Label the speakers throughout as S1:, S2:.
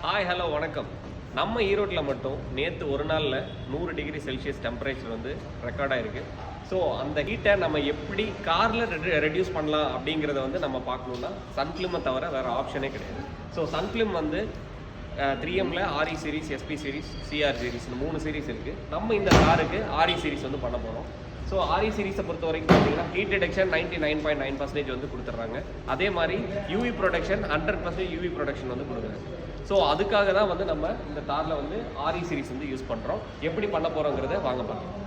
S1: Hi hello வணக்கம். நம்ம ஈரோட்டில் மட்டும் நேற்று ஒரு நாளில் 100 டிகிரி செல்சியஸ் டெம்பரேச்சர் வந்து ரெக்கார்ட் ஆகிருக்கு. ஸோ அந்த ஹீட்டை நம்ம எப்படி காரில் ரெடியூஸ் பண்ணலாம் அப்படிங்கிறத வந்து நம்ம பார்க்கணுன்னா சன்ஃபிலிமை தவிர வேறு ஆப்ஷனே கிடையாது. ஸோ சன்ஃபிலிம் வந்து 3Mல RE series, SP series, CR series இந்த 3 சீரிஸ் இருக்குது. நம்ம இந்த காருக்கு RE சீரிஸ் வந்து பண்ண போகிறோம். ஸோ RE சீரிஸை பொறுத்த வரைக்கும் பார்த்தீங்கன்னா ஹீட் டிடெக்ஷன் 99.9% வந்து கொடுத்துட்றாங்க. அதே மாதிரி UV ப்ரொடெக்ஷன் 100% UV ப்ரொடெக்ஷன் வந்து கொடுக்குறாங்க. ஸோ அதுக்காக தான் வந்து நம்ம இந்த காரில் வந்து RE சீரிஸ் வந்து யூஸ் பண்ணுறோம். எப்படி பண்ண போகிறோங்கிறத வாங்க பார்க்கலாம்.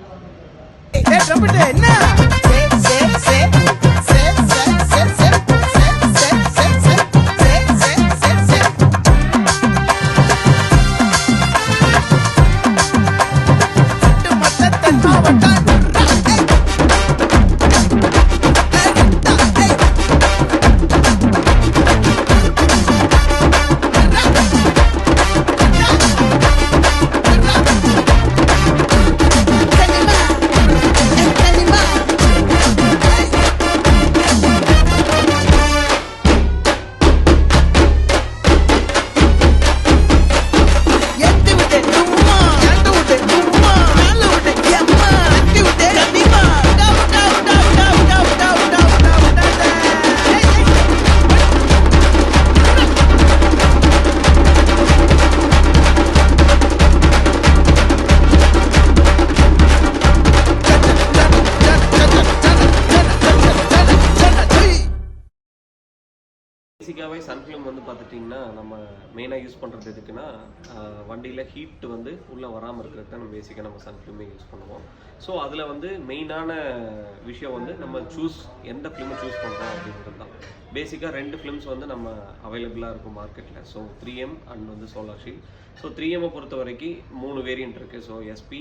S1: பேசிக்காகவே சன்ஃபிலிம் வந்து பார்த்துட்டிங்கன்னா நம்ம மெயினாக யூஸ் பண்ணுறது எதுக்குன்னா வண்டியில் ஹீட் வந்து உள்ளே வராமல் இருக்கிறது தான் நம்ம பேசிக்காக நம்ம சன்ஃபிலிமே யூஸ் பண்ணுவோம். ஸோ அதில் வந்து மெயினான விஷயம் வந்து நம்ம எந்த ஃபிலிமை சூஸ் பண்ணுறோம் அப்படிங்கிறது தான். பேசிக்காக 2 ஃபிலிம்ஸ் வந்து நம்ம அவைலபிளாக இருக்கும் மார்க்கெட்டில். ஸோ 3M அண்ட் வந்து சோலார் ஷீல்ட். ஸோ 3Mஐ பொறுத்த வரைக்கும் 3 வேரியண்ட் இருக்குது. So SP,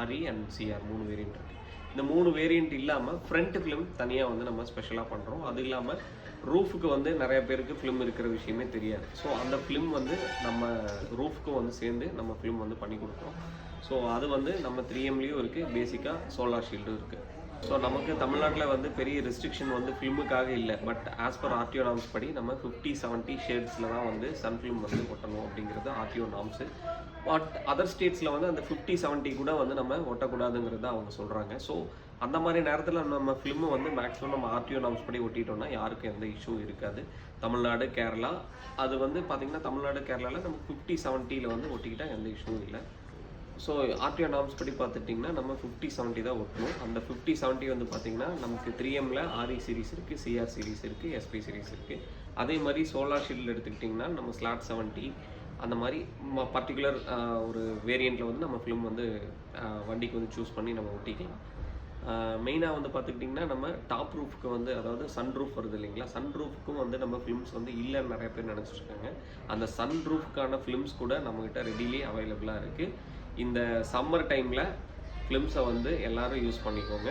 S1: RE and CR 3 variant இருக்குது. இந்த 3 வேரியண்ட் இல்லாமல் ஃப்ரண்ட் ஃபிலிம் தனியாக வந்து நம்ம ஸ்பெஷலாக பண்ணுறோம். அது இல்லாமல் ரூஃபுக்கு வந்து நிறைய பேருக்கு ஃபிலிம் இருக்கிற விஷயமே தெரியாது. ஸோ அந்த ஃபிலிம் வந்து நம்ம ரூஃப்க்கும் வந்து சேர்ந்து நம்ம ஃபிலிம் வந்து பண்ணி கொடுக்குறோம். ஸோ அது வந்து நம்ம 3Mலேயும் இருக்குது, பேசிக்காக சோலார் ஷீல்டும் இருக்குது. ஸோ நமக்கு தமிழ்நாட்டில் வந்து பெரிய ரெஸ்ட்ரிக்ஷன் வந்து ஃபிலிமுக்காக இல்லை. But as per RTO norms படி நம்ம 50-70 ஷேட்ஸில் தான் வந்து சன்ஃபிலிம் வந்து ஒட்டணும் அப்படிங்கிறது RTO நார்ம்ஸு. பட் அதர் ஸ்டேட்ஸில் வந்து அந்த 50-70 கூட வந்து நம்ம ஒட்டக்கூடாதுங்கிறது அவங்க சொல்கிறாங்க. ஸோ அந்த மாதிரி நேரத்தில் நம்ம ஃபிலிமை வந்து மேக்ஸிமம் நம்ம RTO நார்ம்ஸ் படி ஒட்டிட்டோம்னா யாருக்கும் எந்த இஷ்யூ இருக்காது. தமிழ்நாடு, கேரளா அது வந்து பார்த்திங்கன்னா தமிழ்நாடு, கேரளாவில் நம்ம 50-70 வந்து ஒட்டிக்கிட்டால் எந்த இஷ்யூவும் இல்லை. ஸோ RTO நார்ம்ஸ் படி பார்த்துட்டிங்கன்னா நம்ம 50-70 தான் ஒட்டணும். அந்த 50-70 வந்து பார்த்திங்கன்னா நமக்கு 3Mல RE சீரிஸ் இருக்குது, CR சீரிஸ் இருக்குது, SP சீரிஸ் இருக்குது. அதே மாதிரி சோலார் ஷீல்டு எடுத்துக்கிட்டிங்கன்னா நம்ம ஸ்லாட் 70 அந்த மாதிரி பர்டிகுலர் ஒரு வேரியண்ட்டில் வந்து நம்ம ஃபிலிம் வந்து வண்டிக்கு வந்து சூஸ் பண்ணி நம்ம ஒட்டிக்கலாம். மெயினாக வந்து பார்த்துக்கிட்டிங்கன்னா நம்ம டாப் ரூஃப்க்கு வந்து அதாவது சன் ரூஃப் வருது இல்லைங்களா, சன் ரூஃப்க்கும் வந்து நம்ம ஃபிலிம்ஸ் வந்து இல்லைன்னு நிறைய பேர் நினச்சிட்ருக்காங்க. அந்த சன் ரூஃப்க்கான ஃபிலிம்ஸ் கூட நம்மகிட்ட ரெடிலி அவைலபிளாக இருக்குது. இந்த சம்மர் டைமில் ஃபிலிம்ஸை வந்து எல்லோரும் யூஸ் பண்ணிக்கோங்க.